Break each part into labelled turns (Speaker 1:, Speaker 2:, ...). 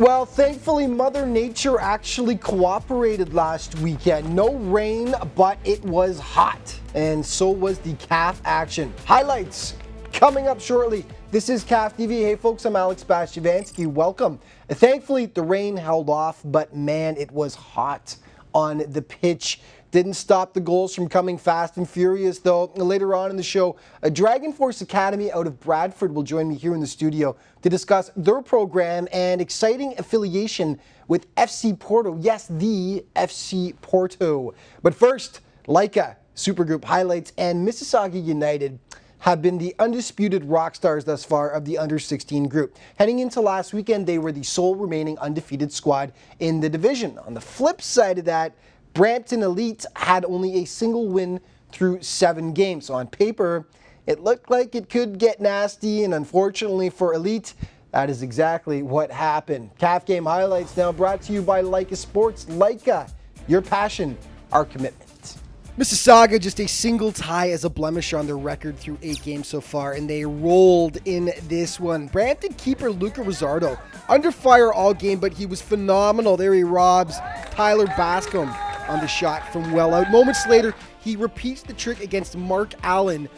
Speaker 1: Well, thankfully, Mother Nature actually cooperated last weekend. No rain, but it was hot. And so was the CAF action. Highlights coming up shortly. This is CAF TV. Hey, folks, I'm Alex Bastiavansky. Welcome. Thankfully, the rain held off, but man, it was hot on the pitch. Didn't stop the goals from coming fast and furious, though. Later on in the show, a Dragon Force Academy out of Bradford will join me here in the studio to discuss their program and exciting affiliation with FC Porto. Yes, the FC Porto. But first, Leica, Supergroup highlights, and Mississauga United have been the undisputed rock stars thus far of the under-16 group. Heading into last weekend, they were the sole remaining undefeated squad in the division. On the flip side of that, Brampton Elite had only a single win through 7 games. So on paper, it looked like it could get nasty, and unfortunately for Elite, that is exactly what happened. CAF game highlights now brought to you by Leica Sports. Leica, your passion, our commitment. Mississauga just a single tie as a blemish on their record through 8 games so far, and they rolled in this one. Brampton keeper Luca Rizzardo under fire all game, but he was phenomenal. There he robs Tyler Bascom on the shot from well out. Moments later, he repeats the trick against Mark Allen.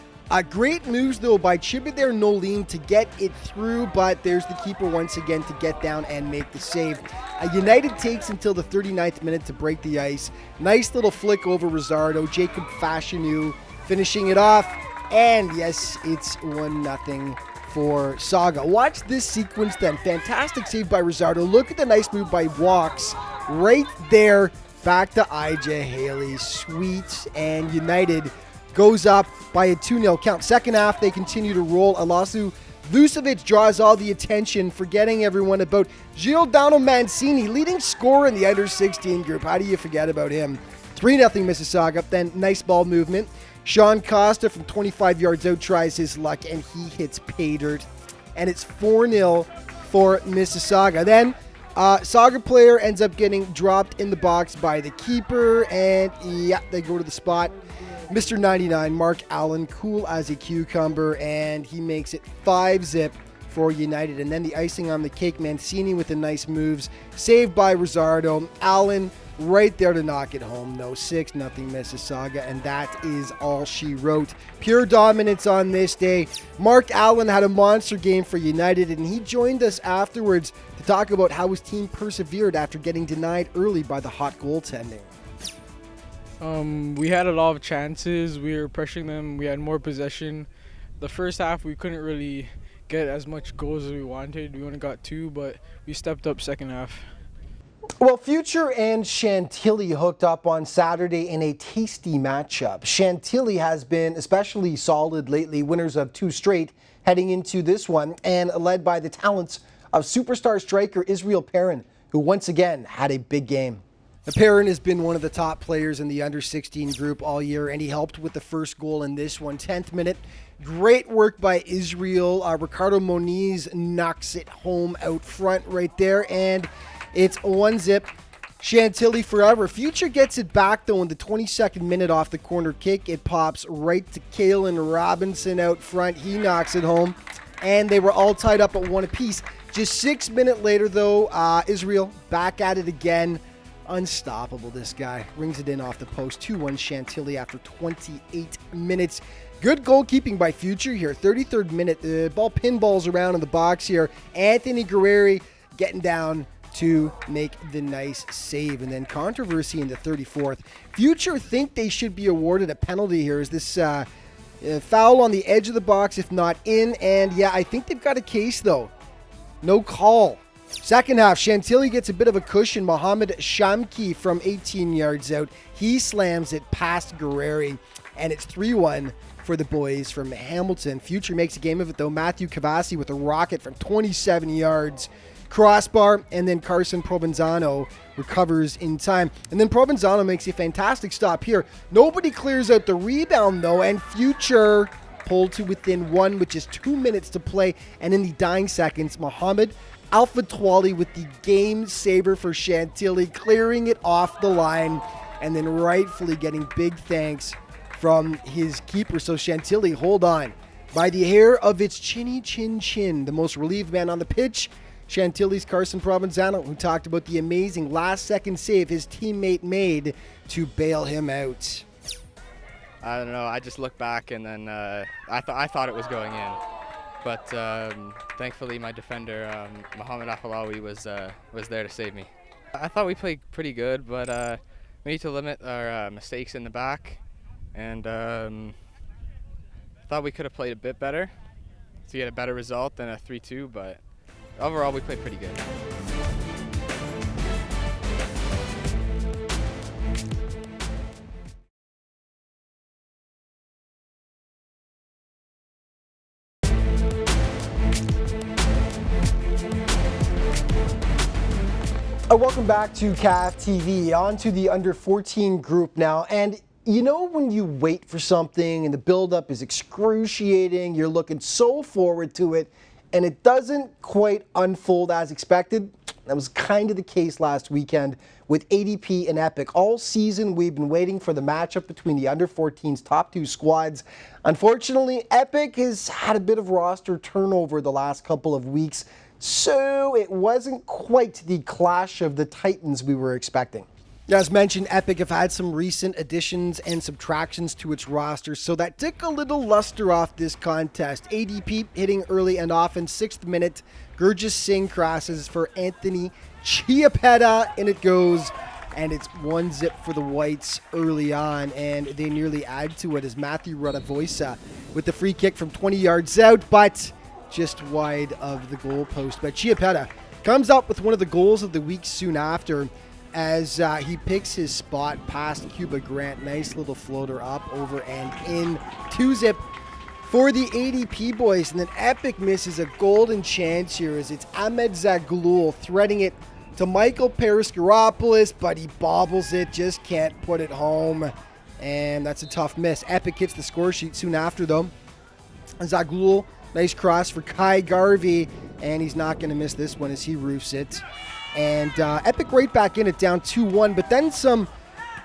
Speaker 1: Great moves, though, by Chibadare Nolene to get it through, but there's the keeper once again to get down and make the save. United takes until the 39th minute to break the ice. Nice little flick over Rizzardo. Jacob Fashanu finishing it off. And yes, it's 1-0 for Saga. Watch this sequence then. Fantastic save by Rizzardo. Look at the nice move by Walks right there. Back to IJ Haley. Sweet. And United goes up by a 2-0 count. Second half, they continue to roll. Alasu Vucevic draws all the attention, forgetting everyone about Giordano Mancini, leading scorer in the under-16 group. How do you forget about him? 3-0 Mississauga. Then nice ball movement. Sean Costa from 25 yards out tries his luck, and he hits pay dirt. And it's 4-0 for Mississauga. Then Saga player ends up getting dropped in the box by the keeper, and yeah, they go to the spot. Mr. 99, Mark Allen, cool as a cucumber, and he makes it 5-0 for United. And then the icing on the cake, Mancini with the nice moves, saved by Rizzardo. Allen right there to knock it home, though. 6-0 Mississauga, and that is all she wrote. Pure dominance on this day. Mark Allen had a monster game for United, and he joined us afterwards to talk about how his team persevered after getting denied early by the hot goaltending.
Speaker 2: We had a lot of chances. We were pressuring them. We had more possession. The first half, we couldn't really get as much goals as we wanted. We only got 2, but we stepped up second half.
Speaker 1: Well, Future and Chantilly hooked up on Saturday in a tasty matchup. Chantilly has been especially solid lately, winners of 2 straight heading into this one, and led by the talents of superstar striker Israel Perrin, who once again had a big game. Perrin has been one of the top players in the under-16 group all year, and he helped with the first goal in this one. 10th minute. Great work by Israel. Ricardo Moniz knocks it home out front right there, and it's 1-0. Chantilly forever. Future gets it back, though, in the 22nd minute off the corner kick. It pops right to Kalen Robinson out front. He knocks it home, and they were all tied up at 1 apiece. Just 6 minutes later, though, Israel back at it again. Unstoppable, this guy. Rings it in off the post. 2-1 Chantilly after 28 minutes. Good goalkeeping by Future here. 33rd minute. The ball pinballs around in the box here. Anthony Guerreri getting down to make the nice save. And then controversy in the 34th. Future think they should be awarded a penalty here. Is this foul on the edge of the box, if not in? And yeah, I think they've got a case, though. No call. Second half, Chantilly gets a bit of a cushion. Mohamed Shamki from 18 yards out. He slams it past Guerreri, and it's 3-1 for the boys from Hamilton. Future makes a game of it, though. Matthew Cavassi with a rocket from 27 yards. Crossbar, and then Carson Provenzano recovers in time. And then Provenzano makes a fantastic stop here. Nobody clears out the rebound, though, and Future pulled to within 1 with just 2 minutes to play. And in the dying seconds, Mohamed Alpha Twali with the game saver for Chantilly, clearing it off the line, and then rightfully getting big thanks from his keeper. So Chantilly, hold on. By the hair of its chinny chin chin, the most relieved man on the pitch, Chantilly's Carson Provenzano, who talked about the amazing last-second save his teammate made to bail him out.
Speaker 3: I don't know. I just looked back and then I thought it was going in, but thankfully my defender Mohamed Afalawi was there to save me. I thought we played pretty good, but we need to limit our mistakes in the back, and I thought we could have played a bit better to get a better result than a 3-2, but overall we played pretty good.
Speaker 1: Welcome back to CAF TV. On to the under 14 group now. And you know when you wait for something and the buildup is excruciating, you're looking so forward to it, and it doesn't quite unfold as expected? That was kind of the case last weekend with ADP and Epic. All season we've been waiting for the matchup between the under 14's top two squads. Unfortunately, Epic has had a bit of roster turnover the last couple of weeks, so it wasn't quite the clash of the Titans we were expecting. As mentioned, Epic have had some recent additions and subtractions to its roster, so that took a little luster off this contest. ADP hitting early and often, 6th minute. Gurjit Singh crosses for Anthony Chiappetta, and it goes. And it's 1-0 for the Whites early on, and they nearly add to it as Matthew Radavoisa with the free kick from 20 yards out, but just wide of the goalpost. But Chiappetta comes up with one of the goals of the week soon after as he picks his spot past Cuba Grant. Nice little floater up, over, and in. 2-0 for the ADP boys. And then Epic misses a golden chance here as it's Ahmed Zaghloul threading it to Michael Periskaropoulos, but he bobbles it, just can't put it home. And that's a tough miss. Epic hits the score sheet soon after, though. Zaghloul, nice cross for Kai Garvey, and he's not going to miss this one as he roofs it. And Epic right back in it, down 2-1, but then some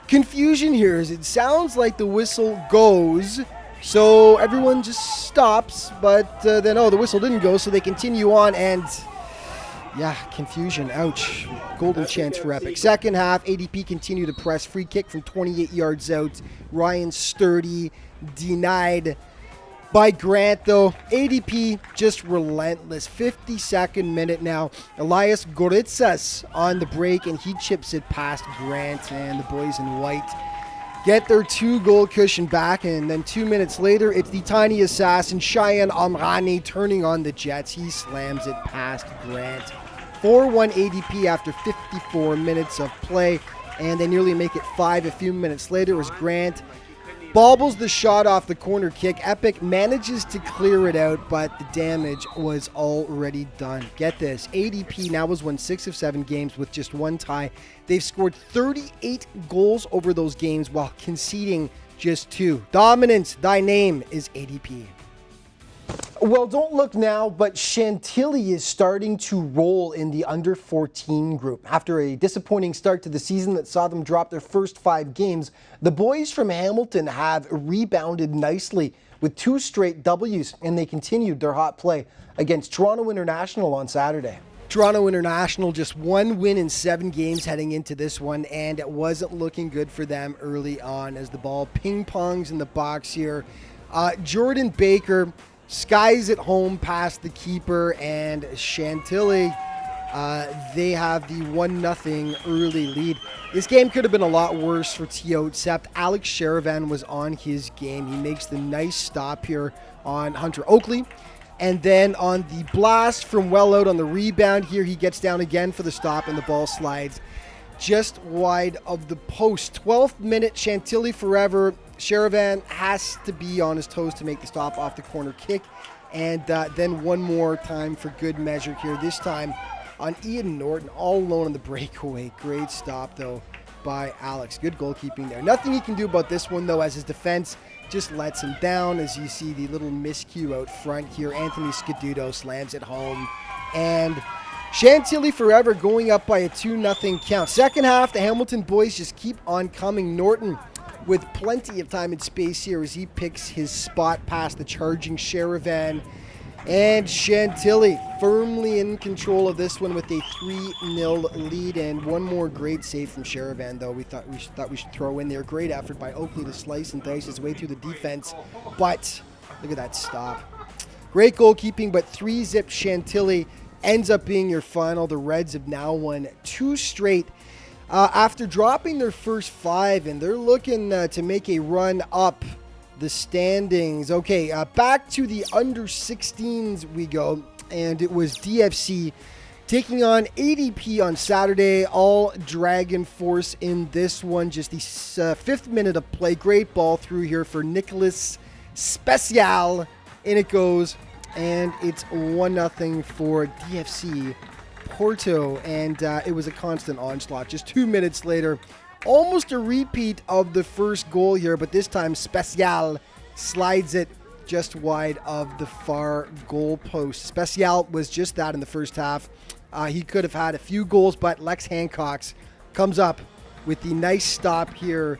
Speaker 1: confusion here as it sounds like the whistle goes, so everyone just stops, but then, the whistle didn't go, so they continue on, and yeah, confusion, ouch. Golden chance for Epic. Second half, ADP continue to press. Free kick from 28 yards out. Ryan Sturdy denied by Grant, though. ADP just relentless. 52nd minute now. Elias Goritsas on the break, and he chips it past Grant, and the boys in white get their 2-goal cushion back. And then 2 minutes later, it's the tiny assassin Cheyenne Amrani turning on the Jets. He slams it past Grant. 4-1 ADP after 54 minutes of play, and they nearly make it 5 a few minutes later as Grant bobbles the shot off the corner kick. Epic manages to clear it out, but the damage was already done. Get this, ADP now has won 6 of 7 games with just 1 tie. They've scored 38 goals over those games while conceding just 2. Dominance, thy name is ADP. Well, don't look now, but Chantilly is starting to roll in the under 14 group. After a disappointing start to the season that saw them drop their first 5 games, the boys from Hamilton have rebounded nicely with 2 straight W's, and they continued their hot play against Toronto International on Saturday. Toronto International just 1 win in 7 games heading into this one, and it wasn't looking good for them early on as the ball ping-pongs in the box here. Jordan Baker skies it home past the keeper, and Chantilly, they have the 1-0 early lead. This game could have been a lot worse for TO, except Alex Sherivan was on his game. He makes the nice stop here on Hunter Oakley. And then on the blast from well out on the rebound here, he gets down again for the stop, and the ball slides just wide of the post. 12th minute, Chantilly forever. Sherivan has to be on his toes to make the stop off the corner kick. And then one more time for good measure here. This time on Ian Norton, all alone on the breakaway. Great stop, though, by Alex. Good goalkeeping there. Nothing he can do about this one, though, as his defense just lets him down. As you see the little miscue out front here. Anthony Scaduto slams it home. And Chantilly forever going up by a 2-0 count. Second half, the Hamilton boys just keep on coming. Norton with plenty of time and space here as he picks his spot past the charging Sherivan. And Chantilly firmly in control of this one with a 3-0 lead, and one more great save from Sherivan, though we thought we should throw in there. Great effort by Oakley to slice and dice his way through the defense, but look at that stop. Great goalkeeping, but 3-zip Chantilly ends up being your final. The Reds have now won 2 straight after dropping their first 5, and they're looking to make a run up the standings. Okay, back to the under-16s we go, and it was DFC taking on ADP on Saturday. All Dragon Force in this one. Just the 5th minute of play. Great ball through here for Nicholas Special. In it goes, and it's 1-0 for DFC Porto, and it was a constant onslaught. Just 2 minutes later, almost a repeat of the first goal here, but this time Special slides it just wide of the far goal post. Special was just that in the first half. He could have had a few goals, but Lex Hancock's comes up with the nice stop here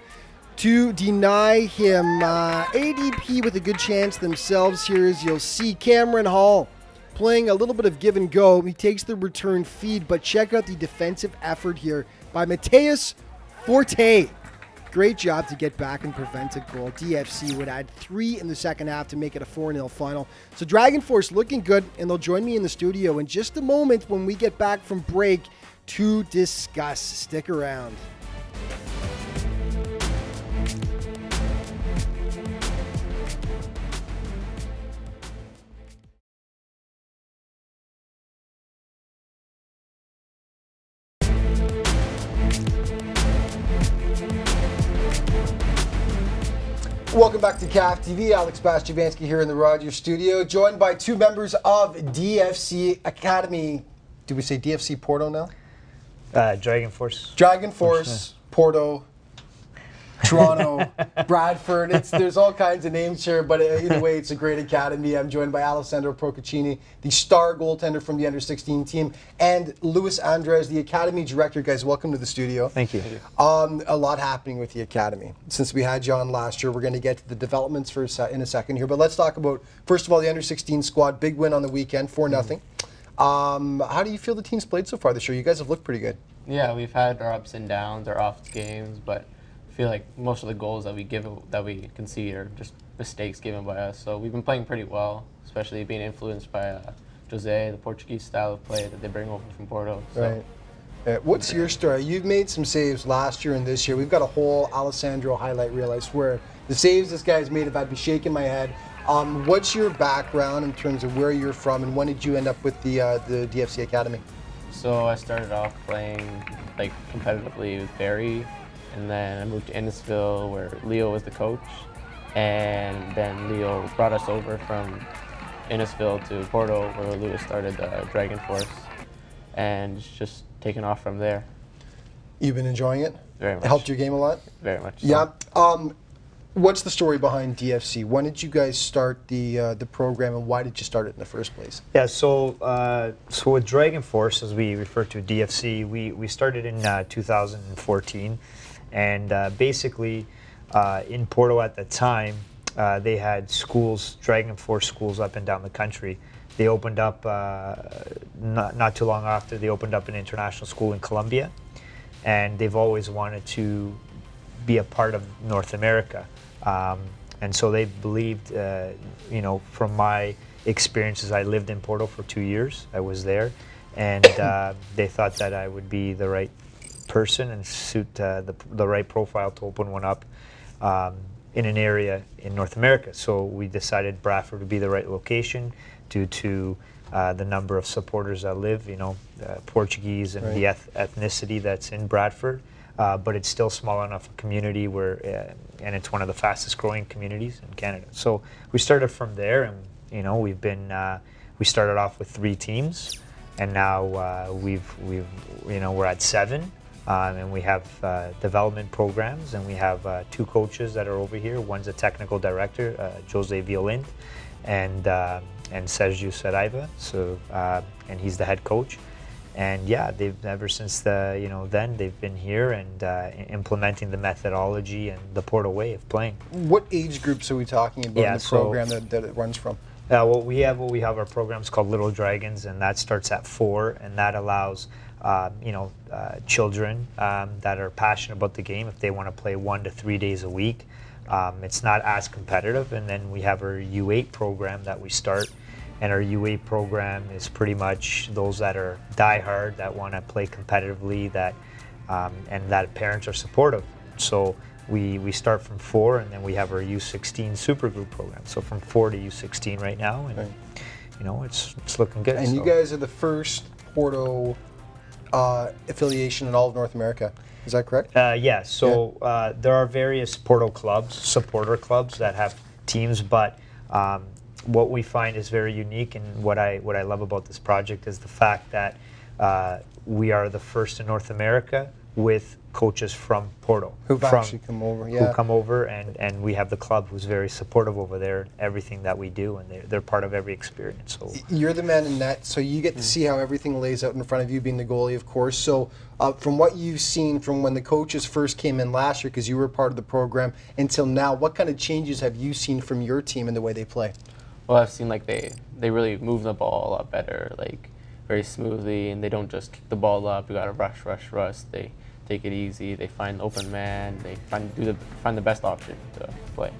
Speaker 1: to deny him. ADP with a good chance themselves here, as you'll see. Cameron Hall playing a little bit of give and go. He takes the return feed, but check out the defensive effort here by Mateus Forte. Great job to get back and prevent a goal. DFC would add 3 in the second half to make it a 4-0 final. So Dragon Force looking good, and they'll join me in the studio in just a moment when we get back from break to discuss. Stick around. Welcome back to CAF TV. Alex Bastiavansky here in the Rogers studio, joined by 2 members of DFC Academy. Do we say DFC Porto now?
Speaker 4: Dragon Force.
Speaker 1: Dragon Force, Porto, Toronto, Bradford. There's all kinds of names here, but either way, it's a great academy. I'm joined by Alessandro Procaccini, the star goaltender from the under-16 team, and Luis Andres, the academy director. Guys, welcome to the studio.
Speaker 4: Thank you.
Speaker 1: A lot happening with the academy. Since we had you on last year, we're going to get to the developments in a second here, but let's talk about, first of all, the under-16 squad. Big win on the weekend, 4-0. How do you feel the team's played so far this year? You guys have looked pretty good.
Speaker 5: Yeah, we've had our ups and downs, our off games, but I feel like most of the goals that we concede are just mistakes given by us. So we've been playing pretty well, especially being influenced by Jose, the Portuguese style of play that they bring over from Porto. So.
Speaker 1: Right. What's your story? You've made some saves last year and this year. We've got a whole Alessandro highlight reel. I swear, the saves this guy's made, if I'd be shaking my head. What's your background in terms of where you're from, and when did you end up with the DFC Academy?
Speaker 5: So I started off playing like competitively with Barry, and then I moved to Innisfil where Leo was the coach, and then Leo brought us over from Innisfil to Porto where Lewis started the Dragon Force, and it's just taken off from there.
Speaker 1: You've been enjoying it?
Speaker 5: Very much.
Speaker 1: It helped your game a lot?
Speaker 5: Very much. So.
Speaker 1: Yeah. What's the story behind DFC? When did you guys start the program, and why did you start it in the first place?
Speaker 4: Yeah, so with Dragon Force, as we refer to DFC, we started in 2014, and basically in Porto at the time, they had schools, Dragon Force schools up and down the country. They opened up, not too long after, they opened up an international school in Colombia, and they've always wanted to be a part of North America. And so they believed, from my experiences, I lived in Porto for 2 years. I was there, and they thought that I would be the right person and suit the right profile to open one up in an area in North America. So we decided Bradford would be the right location due to the number of supporters that live, Portuguese and the ethnicity that's in Bradford. But it's still small enough a community where, and it's one of the fastest growing communities in Canada. So we started from there, and we've been, we started off with 3 teams, and now we're at 7, and we have development programs, and we have 2 coaches that are over here. One's a technical director, Jose Violint, and Sergio Saraiva. So, and he's the head coach. And yeah, they've ever since then they've been here and implementing the methodology and the Porto way of playing.
Speaker 1: What age groups are we talking about in the program that it runs from?
Speaker 4: What we have our programs called Little Dragons, and that starts at 4, and that allows children that are passionate about the game, if they want to play 1 to 3 days a week. It's not as competitive, and then we have our U8 program that we start, and our U8 program is pretty much those that are diehard, that want to play competitively, and that parents are supportive. So we start from 4, and then we have our U16 supergroup program. So from 4 to U16 right now, and it's looking good.
Speaker 1: And you guys are the first Porto affiliation in all of North America. Is that correct?
Speaker 4: Yes. So there are various Porto clubs, supporter clubs that have teams, but what we find is very unique, and what I love about this project is the fact that we are the first in North America with coaches from Porto.
Speaker 1: Who've actually come over,
Speaker 4: Who come over, and we have the club who's very supportive over there, everything that we do, and they're part of every experience. So
Speaker 1: you're the man in net, so you get to see how everything lays out in front of you, being the goalie, of course. So from what you've seen from when the coaches first came in last year, because you were part of the program, until now, what kind of changes have you seen from your team in the way they play?
Speaker 5: Well, I've seen they really move the ball a lot better, very smoothly, and they don't just kick the ball up. You got to rush. They take it easy. They find open man. They find the best option to play.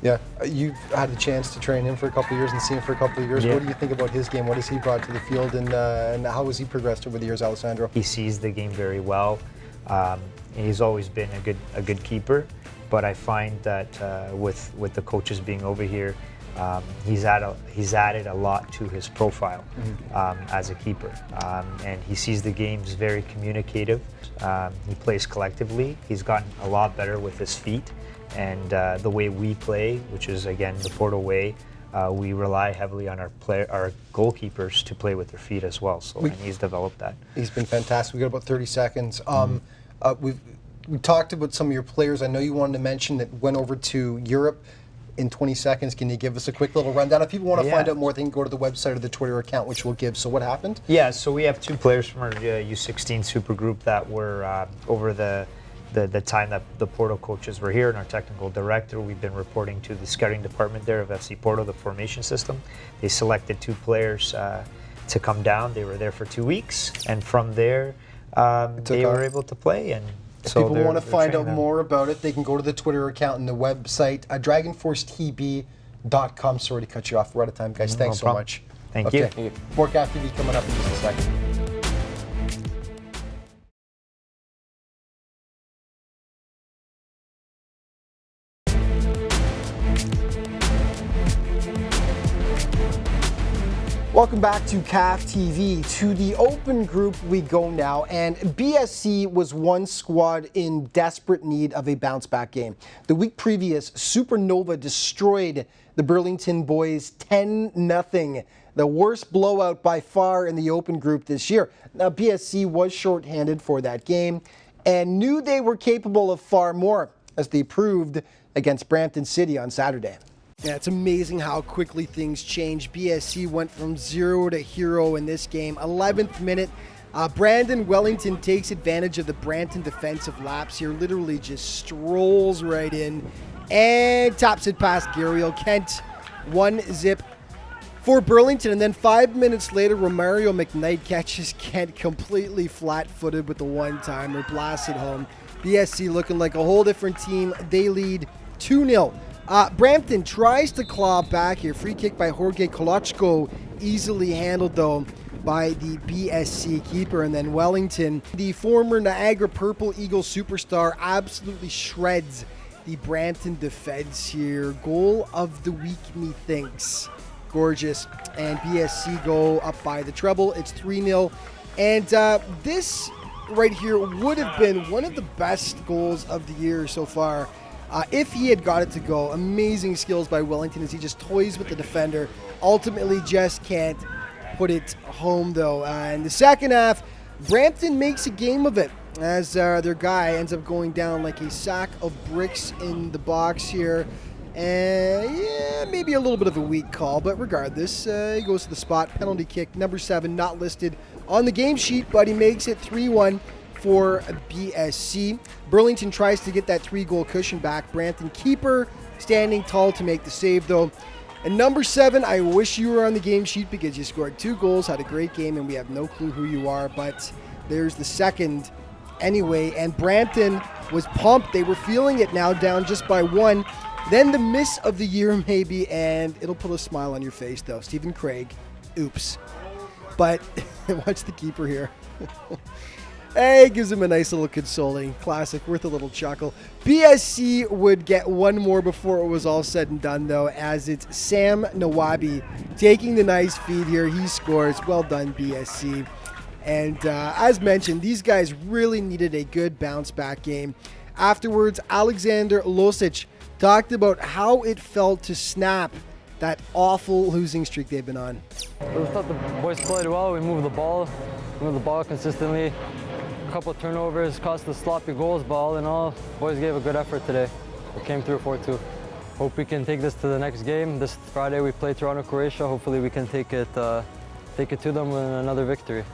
Speaker 1: Yeah, you've had the chance to train him for a couple of years and see him for a couple of years.
Speaker 4: Yeah.
Speaker 1: What do you think about his game? What has he brought to the field, and how has he progressed over the years, Alessandro?
Speaker 4: he sees the game very well. He's always been a good keeper, but I find that with the coaches being over here, he's added a lot to his profile as a keeper, and he sees the games very communicative. He plays collectively. He's gotten a lot better with his feet, and the way we play, which is again the Porto way. We rely heavily on our goalkeepers to play with their feet as well. So and he's developed that.
Speaker 1: He's been fantastic. We got about 30 seconds. We talked about some of your players. I know you wanted to mention that went over to Europe. In 20 seconds, can you give us a quick little rundown? If people want to find out more, they can go to the website or the Twitter account, which we'll give. So what happened?
Speaker 4: Yeah, so we have 2 players from our U16 supergroup that were over the time that the Porto coaches were here, and our technical director. We've been reporting to the scouting department there of FC Porto, the formation system. They selected 2 players to come down. They were there for 2 weeks, and from there they were able to play. And
Speaker 1: if people want to find out more about it, they can go to the Twitter account and the website, dragonforcetb.com. Sorry to cut you off. We're out of time, guys. Thanks so much.
Speaker 4: Thank you.
Speaker 1: More CAF TV coming up in just a second. Welcome back to CAF TV. To the open group we go now, and BSC was one squad in desperate need of a bounce-back game. The week previous, Supernova destroyed the Burlington boys 10-0, the worst blowout by far in the open group this year. Now, BSC was shorthanded for that game and knew they were capable of far more, as they proved against Brampton City on Saturday. Yeah, it's amazing how quickly things change. BSC went from 0 to hero in this game. 11th minute, Brandon Wellington takes advantage of the Brampton defensive lapse here, literally just strolls right in and taps it past Gabriel Kent. 1-0 for Burlington, and then 5 minutes later, Romario McKnight catches Kent completely flat-footed with the one-timer, blasts it home. BSC looking like a whole different team. They lead 2-0. Brampton tries to claw back here. Free kick by Jorge Kolochko, easily handled though by the BSC keeper. And then Wellington, the former Niagara Purple Eagle superstar, absolutely shreds the Brampton defense here. Goal of the week, methinks. Gorgeous. And BSC go up by the treble. It's 3-0. And this right here would have been one of the best goals of the year so far. If he had got it to go. Amazing skills by Wellington as he just toys with the defender. Ultimately just can't put it home though. In the second half, Brampton makes a game of it as their guy ends up going down like a sack of bricks in the box here. And yeah, maybe a little bit of a weak call, but regardless, he goes to the spot. Penalty kick, number 7, not listed on the game sheet, but he makes it 3-1 for BSC. Burlington tries to get that 3-goal cushion back. Brampton keeper standing tall to make the save though. And number 7, I wish you were on the game sheet because you scored 2 goals, had a great game, and we have no clue who you are, but there's the second anyway. And Brampton was pumped. They were feeling it now, down just by 1. Then the miss of the year maybe, and it'll put a smile on your face though. Stephen Craig, oops. But watch the keeper here. Hey, gives him a nice little consoling. Classic, worth a little chuckle. BSC would get one more before it was all said and done, though, as it's Sam Nawabi taking the nice feed here. He scores. Well done, BSC. And as mentioned, these guys really needed a good bounce-back game. Afterwards, Alexander Losic talked about how it felt to snap that awful losing streak they've been on.
Speaker 6: I thought the boys played well. We moved the ball consistently. A couple of turnovers, cost us sloppy goals, but all in all, boys gave a good effort today. We came through 4-2. Hope we can take this to the next game. This Friday we play Toronto, Croatia. Hopefully we can take it to them with another victory.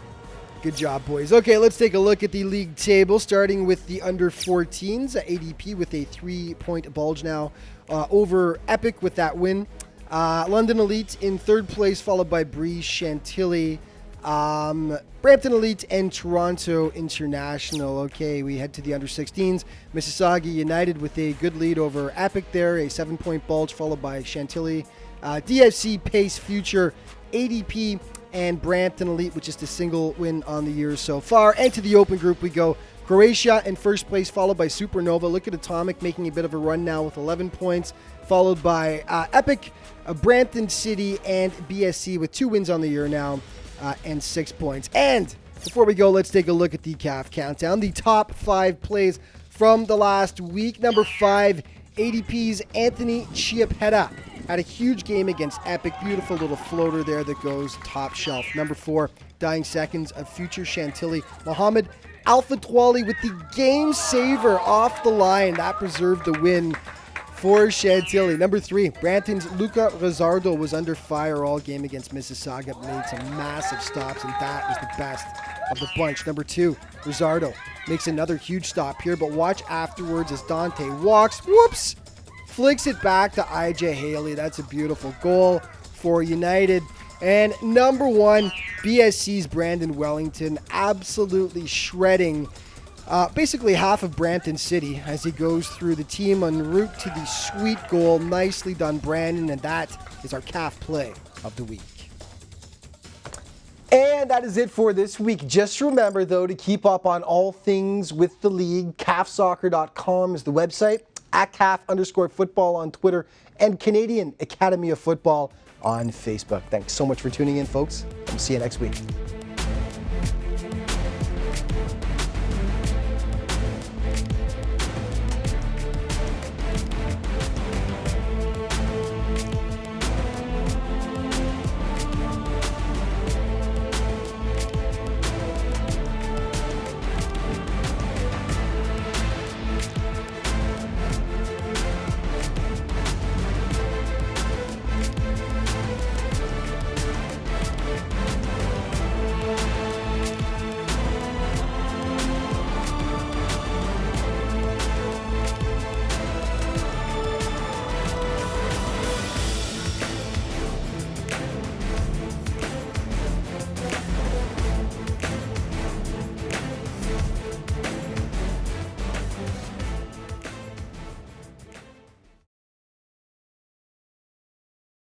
Speaker 1: Good job, boys. Okay, let's take a look at the league table, starting with the under-14s. ADP with a 3-point bulge now over Epic with that win. London Elite in 3rd place, followed by Breeze Chantilly. Brampton Elite and Toronto International. Okay, we head to the under-16s. Mississauga United with a good lead over Epic there, a 7-point bulge, followed by Chantilly. DFC Pace Future, ADP, and Brampton Elite with just a single win on the year so far. And to the open group we go. Croatia in 1st place, followed by Supernova. Look at Atomic making a bit of a run now with 11 points, followed by Epic, Brampton City, and BSC with 2 wins on the year now. And 6 points. And before we go, let's take a look at the CAF countdown. The top 5 plays from the last week. Number 5, ADP's Anthony Chiapetta had a huge game against Epic. Beautiful little floater there that goes top shelf. Number 4, dying seconds of Future Chantilly. Mohammed Alpha Twali with the game saver off the line. That preserved the win for Chantilly. Number 3, Brampton's Luca Rizzardo was under fire all game against Mississauga, made some massive stops, and that was the best of the bunch. Number 2, Rizzardo makes another huge stop here, but watch afterwards as Dante walks, whoops, flicks it back to IJ Haley. That's a beautiful goal for United. And number 1, BSC's Brandon Wellington, absolutely shredding basically half of Brampton City as he goes through the team en route to the sweet goal. Nicely done, Brandon, and that is our CAF play of the week. And that is it for this week. Just remember, though, to keep up on all things with the league, CAFsoccer.com is the website, at CAF_football on Twitter, and Canadian Academy of Football on Facebook. Thanks so much for tuning in, folks. We'll see you next week.